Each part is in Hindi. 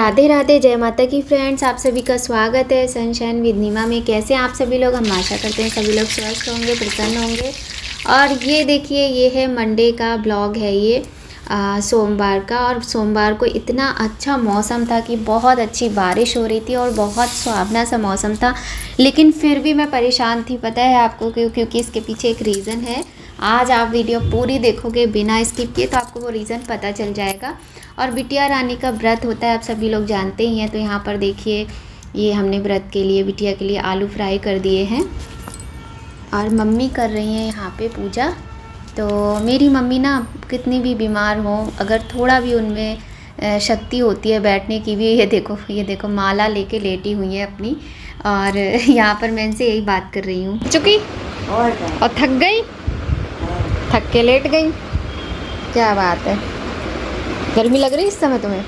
राधे राधे, जय माता की फ्रेंड्स। आप सभी का स्वागत है सनशाइन विद नीमा में। कैसे हैं आप सभी लोग? हम आशा करते हैं सभी लोग स्वस्थ होंगे, प्रसन्न होंगे। और ये देखिए, ये है मंडे का ब्लॉग है, ये सोमवार का। और सोमवार को इतना अच्छा मौसम था कि बहुत अच्छी बारिश हो रही थी और बहुत सुहावना सा मौसम था। लेकिन फिर भी मैं परेशान थी, पता है आपको क्यों? क्योंकि इसके पीछे एक रीज़न है। आज आप वीडियो पूरी देखोगे बिना स्किप किए तो आपको वो रीज़न पता चल जाएगा। और बिटिया रानी का व्रत होता है, आप सभी लोग जानते ही हैं। तो यहाँ पर देखिए, ये हमने व्रत के लिए, बिटिया के लिए आलू फ्राई कर दिए हैं और मम्मी कर रही हैं यहाँ पे पूजा। तो मेरी मम्मी ना, कितनी भी बीमार हो, अगर थोड़ा भी उनमें शक्ति होती है बैठने की भी, ये देखो माला लेके लेटी हुई है अपनी। और यहाँ पर मैं इनसे यही बात कर रही हूँ। चुकी और थक गई, थक के लेट गई। क्या बात है, गर्मी लग रही है इस समय तुम्हें?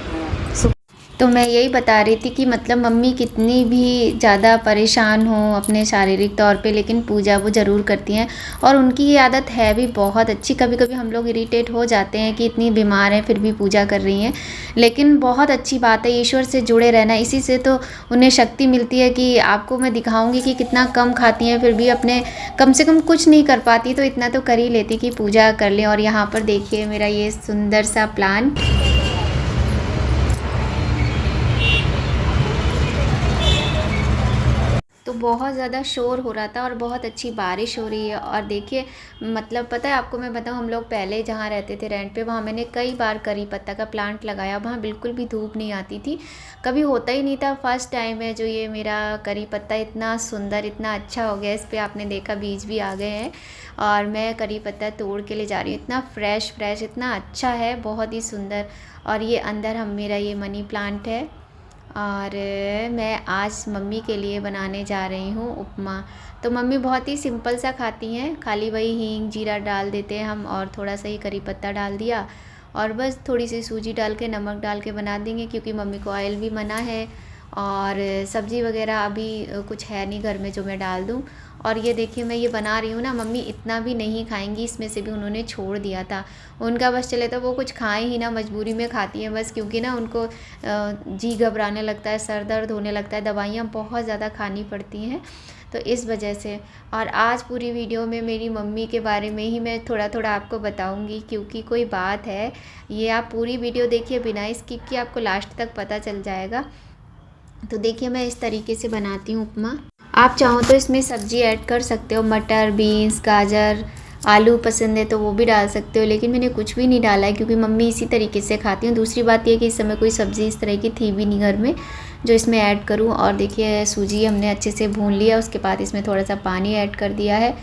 तो मैं यही बता रही थी कि मतलब मम्मी कितनी भी ज़्यादा परेशान हो अपने शारीरिक तौर पे, लेकिन पूजा वो ज़रूर करती हैं। और उनकी ये आदत है भी बहुत अच्छी। कभी कभी हम लोग इरिटेट हो जाते हैं कि इतनी बीमार हैं फिर भी पूजा कर रही हैं, लेकिन बहुत अच्छी बात है ईश्वर से जुड़े रहना। इसी से तो उन्हें शक्ति मिलती है कि आपको मैं दिखाऊंगी कि कितना कम खाती हैं फिर भी अपने कम से कम कुछ नहीं कर पाती, तो इतना तो कर ही लेती कि पूजा कर लें। और यहाँ पर देखिए मेरा ये सुंदर सा प्लान। तो बहुत ज़्यादा शोर हो रहा था और बहुत अच्छी बारिश हो रही है। और देखिए, मतलब पता है आपको, मैं बताऊँ, हम लोग पहले जहाँ रहते थे रेंट पे, वहाँ मैंने कई बार करी पत्ता का प्लांट लगाया। वहाँ बिल्कुल भी धूप नहीं आती थी, कभी होता ही नहीं था। फर्स्ट टाइम है जो ये मेरा करी पत्ता इतना सुंदर, इतना अच्छा हो गया। इस पर आपने देखा बीज भी आ गए हैं और मैं करी पत्ता तोड़ के ले जा रही हूँ। इतना फ्रेश फ्रेश, इतना अच्छा है, बहुत ही सुंदर। और ये अंदर मेरा ये मनी प्लांट है। और मैं आज मम्मी के लिए बनाने जा रही हूँ उपमा। तो मम्मी बहुत ही सिंपल सा खाती हैं, खाली वही हींग जीरा डाल देते हैं हम और थोड़ा सा ही करी पत्ता डाल दिया और बस थोड़ी सी सूजी डाल के नमक डाल के बना देंगे, क्योंकि मम्मी को ऑयल भी मना है। और सब्ज़ी वगैरह अभी कुछ है नहीं घर में जो मैं डाल दूँ। और ये देखिए मैं ये बना रही हूँ ना, मम्मी इतना भी नहीं खाएंगी, इसमें से भी उन्होंने छोड़ दिया था। उनका बस चले तो वो कुछ खाएं ही ना, मजबूरी में खाती हैं बस, क्योंकि ना उनको जी घबराने लगता है, सर दर्द होने लगता है, दवाइयाँ बहुत ज़्यादा खानी पड़ती हैं, तो इस वजह से। और आज पूरी वीडियो में मेरी मम्मी के बारे में ही मैं थोड़ा थोड़ा आपको बताऊंगी, क्योंकि कोई बात है। ये आप पूरी वीडियो देखिए बिना स्किप किए, आपको लास्ट तक पता चल जाएगा। तो देखिए मैं इस तरीके से बनाती हूँ उपमा। आप चाहो तो इसमें सब्ज़ी ऐड कर सकते हो, मटर, बीन्स, गाजर, आलू पसंद है तो वो भी डाल सकते हो, लेकिन मैंने कुछ भी नहीं डाला है क्योंकि मम्मी इसी तरीके से खाती हूँ। दूसरी बात ये कि इस समय कोई सब्ज़ी इस तरह की थी भी नहीं घर में जो इसमें ऐड करूँ। और देखिए सूजी हमने अच्छे से भून लिया, उसके बाद इसमें थोड़ा सा पानी ऐड कर दिया है।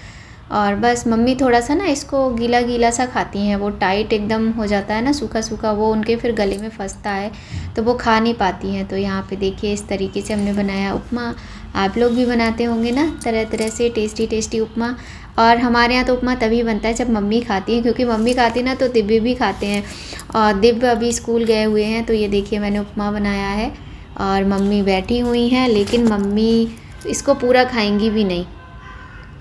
और बस मम्मी थोड़ा सा ना इसको गीला गीला सा खाती हैं, वो टाइट एकदम हो जाता है ना, सूखा सूखा, वो उनके फिर गले में फंसता है तो वो खा नहीं पाती हैं। तो यहाँ पे देखिए इस तरीके से हमने बनाया उपमा। आप लोग भी बनाते होंगे ना तरह तरह से टेस्टी टेस्टी उपमा। और हमारे यहाँ तो उपमा तभी बनता है जब मम्मी खाती है, क्योंकि मम्मी खाती ना तो दिव्य भी खाते हैं। और दिव्य अभी स्कूल गए हुए हैं। तो ये देखिए मैंने उपमा बनाया है और मम्मी बैठी हुई हैं, लेकिन मम्मी इसको पूरा खाएंगी भी नहीं।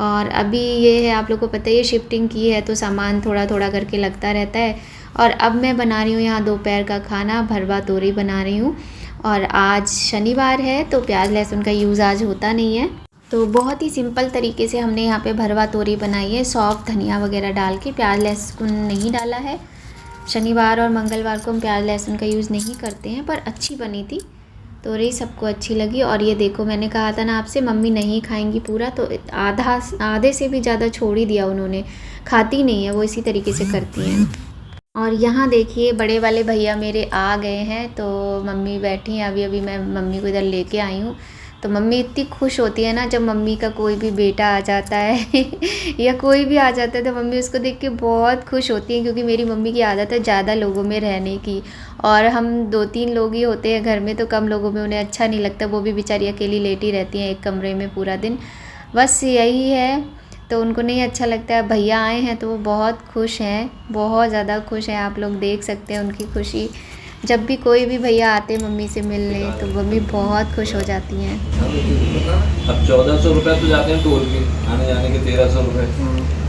और अभी ये है, आप लोग को पता है ये शिफ्टिंग की है तो सामान थोड़ा थोड़ा करके लगता रहता है। और अब मैं बना रही हूँ यहाँ दोपहर का खाना, भरवा तोरई बना रही हूँ। और आज शनिवार है तो प्याज लहसुन का यूज़ आज होता नहीं है, तो बहुत ही सिंपल तरीके से हमने यहाँ पे भरवा तोरई बनाई है, सौंफ धनिया वगैरह डाल के। प्याज लहसुन नहीं डाला है। शनिवार और मंगलवार को हम प्याज लहसुन का यूज़ नहीं करते हैं, पर अच्छी बनी थी तोरई, सबको अच्छी लगी। और ये देखो मैंने कहा था ना आपसे मम्मी नहीं खाएंगी पूरा, तो आधे से भी ज़्यादा छोड़ ही दिया उन्होंने। खाती नहीं है वो, इसी तरीके से करती हैं। और यहाँ देखिए बड़े वाले भैया मेरे आ गए हैं, तो मम्मी बैठी हैं। अभी अभी मैं मम्मी को इधर लेके आई हूँ। तो मम्मी इतनी खुश होती है ना जब मम्मी का कोई भी बेटा आ जाता है या कोई भी आ जाता है, तो मम्मी उसको देख के बहुत खुश होती है, क्योंकि मेरी मम्मी की आदत है ज़्यादा लोगों में रहने की। और हम 2-3 लोग ही होते हैं घर में, तो कम लोगों में उन्हें अच्छा नहीं लगता, वो भी बेचारी अकेली लेटी रहती हैं एक कमरे में पूरा दिन, बस यही है। तो उनको नहीं अच्छा लगता है। भैया आए हैं तो वो बहुत खुश हैं, बहुत ज़्यादा खुश हैं। आप लोग देख सकते हैं उनकी खुशी। जब भी कोई भी भैया आते हैं मम्मी से मिलने तो मम्मी बहुत खुश हो जाती हैं। अब 1400 रुपये तो जाते हैं टोल के, आने जाने के 1300 रुपये,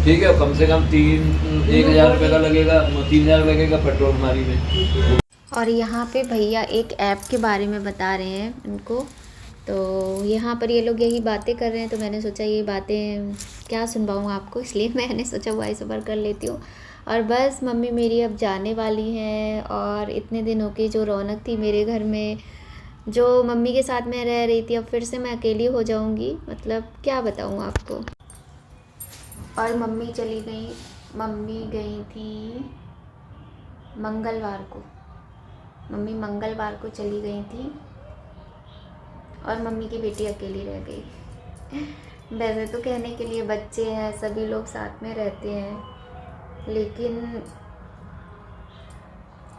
ठीक है। कम से कम 1,000 रुपये का लगेगा, 3,000 लगेगा पेट्रोल हमारी में। और यहाँ पे भैया एक ऐप के बारे में बता रहे हैं उनको। तो यहाँ पर ये लोग यही बातें कर रहे हैं, तो मैंने सोचा ये बातें क्या सुनवाऊँ आपको, इसलिए मैंने सोचा वॉइस ओवर कर लेती हूँ। और बस मम्मी मेरी अब जाने वाली हैं, और इतने दिनों की जो रौनक थी मेरे घर में, जो मम्मी के साथ मैं रह रही थी, अब फिर से मैं अकेली हो जाऊँगी, मतलब क्या बताऊँ आपको। और मम्मी चली गई, मम्मी गई थी मंगलवार को, मम्मी मंगलवार को चली गई थी, और मम्मी की बेटी अकेली रह गई। वैसे तो कहने के लिए बच्चे हैं, सभी लोग साथ में रहते हैं, लेकिन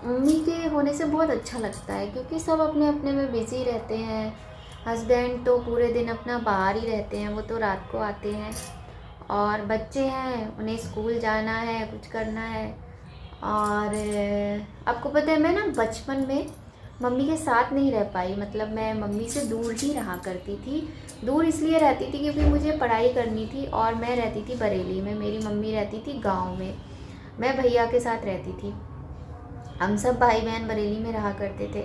मम्मी के होने से बहुत अच्छा लगता है, क्योंकि सब अपने अपने में बिज़ी रहते हैं। हस्बैंड तो पूरे दिन अपना बाहर ही रहते हैं, वो तो रात को आते हैं, और बच्चे हैं, उन्हें स्कूल जाना है, कुछ करना है। और आपको पता है मैं ना बचपन में मम्मी के साथ नहीं रह पाई, मतलब मैं मम्मी से दूर ही रहा करती थी। दूर इसलिए रहती थी क्योंकि मुझे पढ़ाई करनी थी, और मैं रहती थी बरेली में, मेरी मम्मी रहती थी गांव में, मैं भैया के साथ रहती थी। हम सब भाई बहन बरेली में रहा करते थे।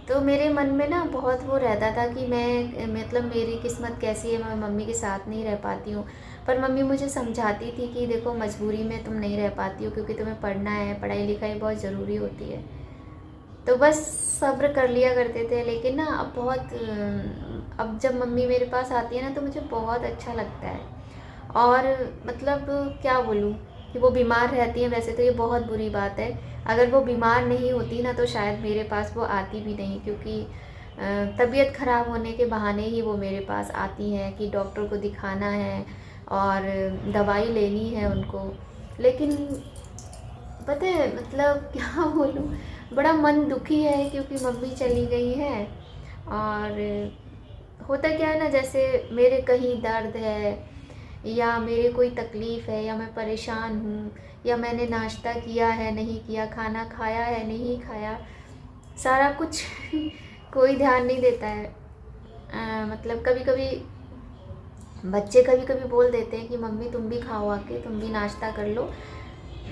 तो मेरे मन में ना बहुत वो रहता था कि मैं, मतलब मेरी किस्मत कैसी है, मैं मम्मी के साथ नहीं रह पाती हूँ। पर मम्मी मुझे समझाती थी कि देखो मजबूरी में तुम नहीं रह पाती हो, क्योंकि तुम्हें पढ़ना है, पढ़ाई लिखाई बहुत ज़रूरी होती है। तो बस सब्र कर लिया करते थे। लेकिन ना अब बहुत, अब जब मम्मी मेरे पास आती है ना तो मुझे बहुत अच्छा लगता है। और मतलब क्या बोलूँ कि वो बीमार रहती हैं, वैसे तो ये बहुत बुरी बात है। अगर वो बीमार नहीं होती ना तो शायद मेरे पास वो आती भी नहीं, क्योंकि तबीयत ख़राब होने के बहाने ही वो मेरे पास आती हैं कि डॉक्टर को दिखाना है और दवाई लेनी है उनको। लेकिन पता है मतलब क्या बोलूँ, बड़ा मन दुखी है क्योंकि मम्मी चली गई है। और होता क्या है ना, जैसे मेरे कहीं दर्द है, या मेरे कोई तकलीफ़ है, या मैं परेशान हूँ, या मैंने नाश्ता किया है नहीं किया, खाना खाया है नहीं खाया, सारा कुछ कोई ध्यान नहीं देता है। मतलब कभी कभी बच्चे कभी कभी बोल देते हैं कि मम्मी तुम भी खाओ आके, तुम भी नाश्ता कर लो।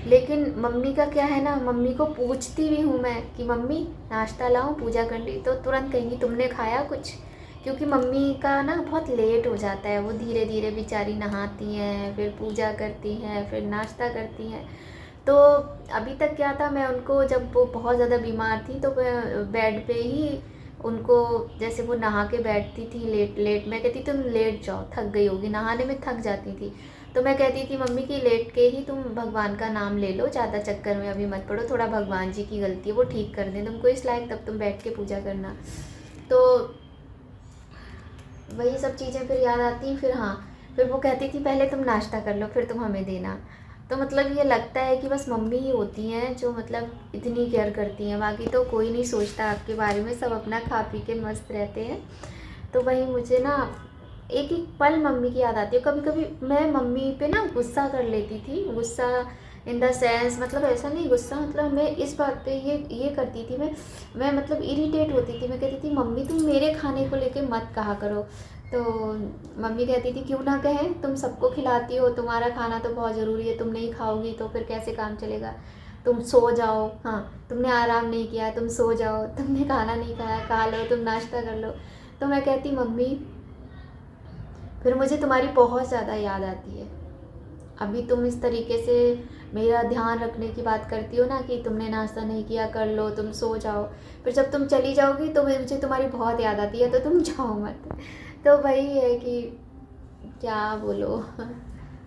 लेकिन मम्मी का क्या है ना, मम्मी को पूछती भी हूँ मैं कि मम्मी नाश्ता लाऊं, पूजा कर ली, तो तुरंत कहेंगी तुमने खाया कुछ। क्योंकि मम्मी का ना बहुत लेट हो जाता है, वो धीरे धीरे बेचारी नहाती हैं, फिर पूजा करती हैं, फिर नाश्ता करती हैं। तो अभी तक क्या था, मैं उनको जब वो बहुत ज़्यादा बीमार थी तो मैं बेड पे ही उनको, जैसे वो नहा के बैठती थी लेट लेट, मैं कहती तुम लेट जाओ, थक गई होगी, नहाने में थक जाती थी। तो मैं कहती थी मम्मी की लेट के ही तुम भगवान का नाम ले लो, ज़्यादा चक्कर में अभी मत पड़ो, थोड़ा भगवान जी की गलती है वो ठीक कर दें तुमको इस लायक, तब तुम बैठ के पूजा करना। तो वही सब चीज़ें फिर याद आती। फिर हाँ, फिर वो कहती थी पहले तुम नाश्ता कर लो फिर तुम हमें देना। तो मतलब ये लगता है कि बस मम्मी ही होती हैं जो मतलब इतनी केयर करती हैं, बाकी तो कोई नहीं सोचता आपके बारे में, सब अपना खा पी के मस्त रहते हैं। तो वही मुझे ना एक एक पल मम्मी की याद आती है। कभी कभी मैं मम्मी पे ना गुस्सा कर लेती थी, गुस्सा इन द सेंस, मतलब ऐसा नहीं गुस्सा, मतलब मैं इस बात पे ये करती थी, मैं मतलब इरिटेट होती थी। मैं कहती थी मम्मी तुम मेरे खाने को लेके मत कहा करो। तो मम्मी कहती थी क्यों ना कहें, तुम सबको खिलाती हो, तुम्हारा खाना तो बहुत ज़रूरी है, तुम नहीं खाओगी तो फिर कैसे काम चलेगा, तुम सो जाओ, हाँ तुमने आराम नहीं किया, तुम सो जाओ, तुमने खाना नहीं खाया, खा लो, तुम नाश्ता कर लो। तो मैं कहती मम्मी फिर मुझे तुम्हारी बहुत ज़्यादा याद आती है। अभी तुम इस तरीके से मेरा ध्यान रखने की बात करती हो ना कि तुमने नाश्ता नहीं किया, कर लो, तुम सो जाओ, फिर जब तुम चली जाओगी तो मुझे तुम्हारी बहुत याद आती है, तो तुम जाओ मत। तो वही है कि क्या बोलो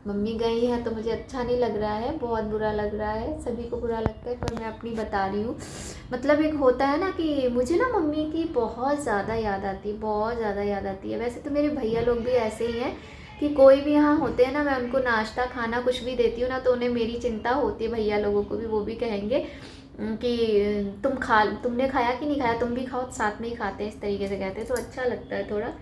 मम्मी गई हैं तो मुझे अच्छा नहीं लग रहा है, बहुत बुरा लग रहा है, सभी को बुरा लगता है, पर मैं अपनी बता रही हूँ। मतलब एक होता है ना कि मुझे ना मम्मी की बहुत ज़्यादा याद आती है, बहुत ज़्यादा याद आती है। वैसे तो मेरे भैया लोग भी ऐसे ही हैं कि कोई भी यहाँ होते हैं ना, मैं उनको नाश्ता खाना कुछ भी देती हूँ ना तो उन्हें मेरी चिंता होती है। भैया लोगों को भी, वो भी कहेंगे कि तुमने खाया कि नहीं खाया, तुम भी खाओ, साथ में ही खाते हैं, इस तरीके से कहते हैं, तो अच्छा लगता है थोड़ा।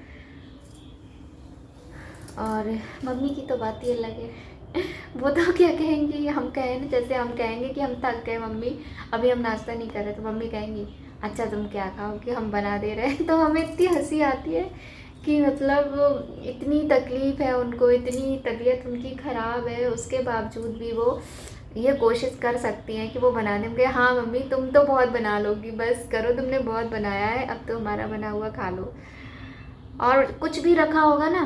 और मम्मी की तो बात ही अलग है वो तो क्या कहेंगी, हम कहें जैसे हम कहेंगे कि हम थक गए मम्मी, अभी हम नाश्ता नहीं कर रहे, तो मम्मी कहेंगी अच्छा तुम क्या खाओगे, हम बना दे रहे हैं। तो हमें इतनी हंसी आती है कि मतलब इतनी तकलीफ़ है उनको, इतनी तबीयत उनकी ख़राब है, उसके बावजूद भी वो ये कोशिश कर सकती हैं कि वो बना दें। कि हाँ मम्मी तुम तो बहुत बना लोगी, बस करो, तुमने बहुत बनाया है, अब तो हमारा बना हुआ खा लो। और कुछ भी रखा होगा ना,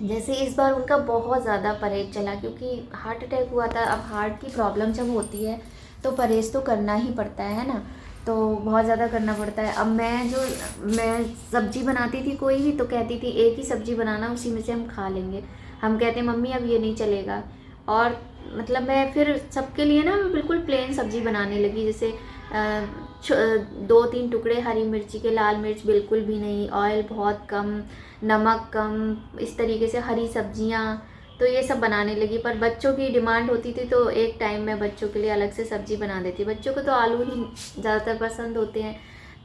जैसे इस बार उनका बहुत ज़्यादा परहेज चला क्योंकि हार्ट अटैक हुआ था। अब हार्ट की प्रॉब्लम जब होती है तो परहेज तो करना ही पड़ता है ना, तो बहुत ज़्यादा करना पड़ता है। अब मैं सब्ज़ी बनाती थी कोई भी, तो कहती थी एक ही सब्ज़ी बनाना, उसी में से हम खा लेंगे। हम कहते मम्मी अब ये नहीं चलेगा। और मतलब मैं फिर सबके लिए ना मैं बिल्कुल प्लेन सब्ज़ी बनाने लगी, जैसे 2-3 टुकड़े हरी मिर्ची के, लाल मिर्च बिल्कुल भी नहीं, ऑयल बहुत कम, नमक कम, इस तरीके से हरी सब्जियां, तो ये सब बनाने लगी। पर बच्चों की डिमांड होती थी तो एक टाइम मैं बच्चों के लिए अलग से सब्ज़ी बना देती। बच्चों को तो आलू ही ज़्यादातर पसंद होते हैं।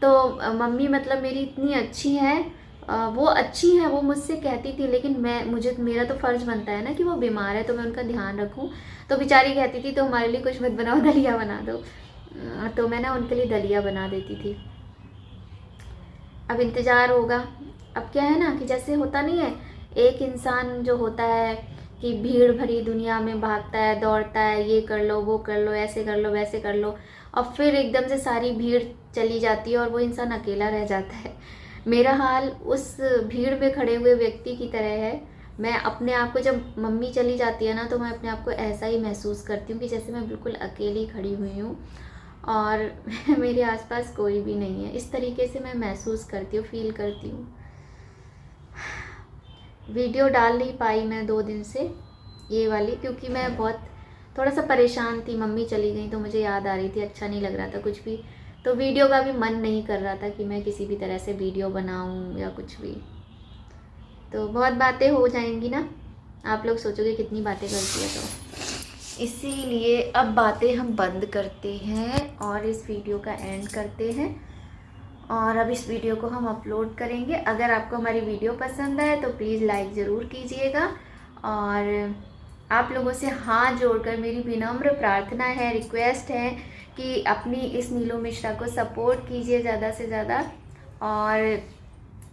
तो मम्मी मतलब मेरी इतनी अच्छी है, वो अच्छी है, वो मुझसे कहती थी, लेकिन मेरा तो फ़र्ज़ बनता है ना कि वो बीमार है तो मैं उनका ध्यान रखूं। तो बेचारी कहती थी तो हमारे लिए कुछ मत बनाओ, दलिया बना दो। तो मैं ना उनके लिए दलिया बना देती थी। अब इंतज़ार होगा। अब क्या है ना कि जैसे होता नहीं है, एक इंसान जो होता है कि भीड़ भरी दुनिया में भागता है, दौड़ता है, ये कर लो, वो कर लो, ऐसे कर लो, वैसे कर लो, और फिर एकदम से सारी भीड़ चली जाती है और वो इंसान अकेला रह जाता है। मेरा हाल उस भीड़ में खड़े हुए व्यक्ति की तरह है। मैं अपने आप को, जब मम्मी चली जाती है ना, तो मैं अपने आप को ऐसा ही महसूस करती हूँ कि जैसे मैं बिल्कुल अकेली खड़ी हुई हूँ और मेरे आसपास कोई भी नहीं है। इस तरीके से मैं महसूस करती हूँ, फील करती हूँ। वीडियो डाल नहीं पाई मैं 2 दिन से ये वाली, क्योंकि मैं बहुत थोड़ा सा परेशान थी। मम्मी चली गई तो मुझे याद आ रही थी, अच्छा नहीं लग रहा था कुछ भी, तो वीडियो का भी मन नहीं कर रहा था कि मैं किसी भी तरह से वीडियो बनाऊँ या कुछ भी। तो बहुत बातें हो जाएंगी ना, आप लोग सोचोगे कितनी बातें करती है, तो इसीलिए अब बातें हम बंद करते हैं और इस वीडियो का एंड करते हैं। और अब इस वीडियो को हम अपलोड करेंगे। अगर आपको हमारी वीडियो पसंद आए तो प्लीज़ लाइक ज़रूर कीजिएगा। और आप लोगों से हाथ जोड़कर मेरी विनम्र प्रार्थना है, रिक्वेस्ट है कि अपनी इस नीलू मिश्रा को सपोर्ट कीजिए ज़्यादा से ज़्यादा, और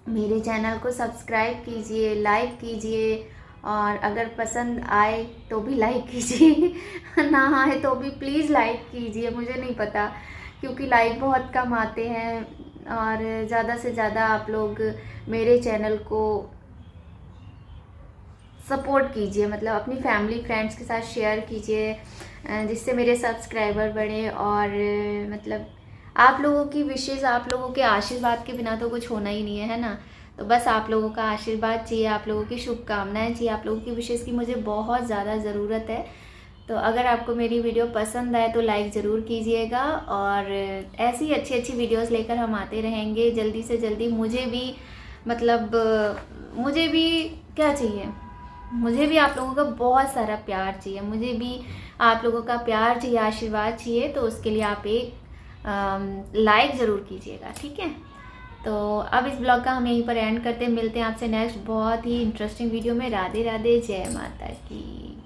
मेरे चैनल को सब्सक्राइब कीजिए, लाइक कीजिए, और अगर पसंद आए तो भी लाइक कीजिए ना आए तो भी प्लीज़ लाइक कीजिए। मुझे नहीं पता, क्योंकि लाइक बहुत कम आते हैं, और ज़्यादा से ज़्यादा आप लोग मेरे चैनल को सपोर्ट कीजिए, मतलब अपनी फैमिली फ्रेंड्स के साथ शेयर कीजिए, जिससे मेरे सब्सक्राइबर बढ़े। और मतलब आप लोगों की विशेज़, आप लोगों के आशीर्वाद के बिना तो कुछ होना ही नहीं है ना। तो बस आप लोगों का आशीर्वाद चाहिए, आप लोगों की शुभकामनाएं चाहिए, आप लोगों की विशेज़ की मुझे बहुत ज़्यादा ज़रूरत है। तो अगर आपको मेरी वीडियो पसंद आए तो लाइक ज़रूर कीजिएगा, और ऐसी अच्छी अच्छी वीडियोस लेकर हम आते रहेंगे जल्दी से जल्दी। मुझे भी मतलब मुझे भी क्या चाहिए, मुझे भी आप लोगों का बहुत सारा प्यार चाहिए, मुझे भी आप लोगों का प्यार चाहिए, आशीर्वाद चाहिए। तो उसके लिए आप एक लाइक ज़रूर कीजिएगा, ठीक है। तो अब इस ब्लॉग का हम यहीं पर एंड करते हैं, मिलते हैं आपसे नेक्स्ट बहुत ही इंटरेस्टिंग वीडियो में। राधे राधे, जय माता की।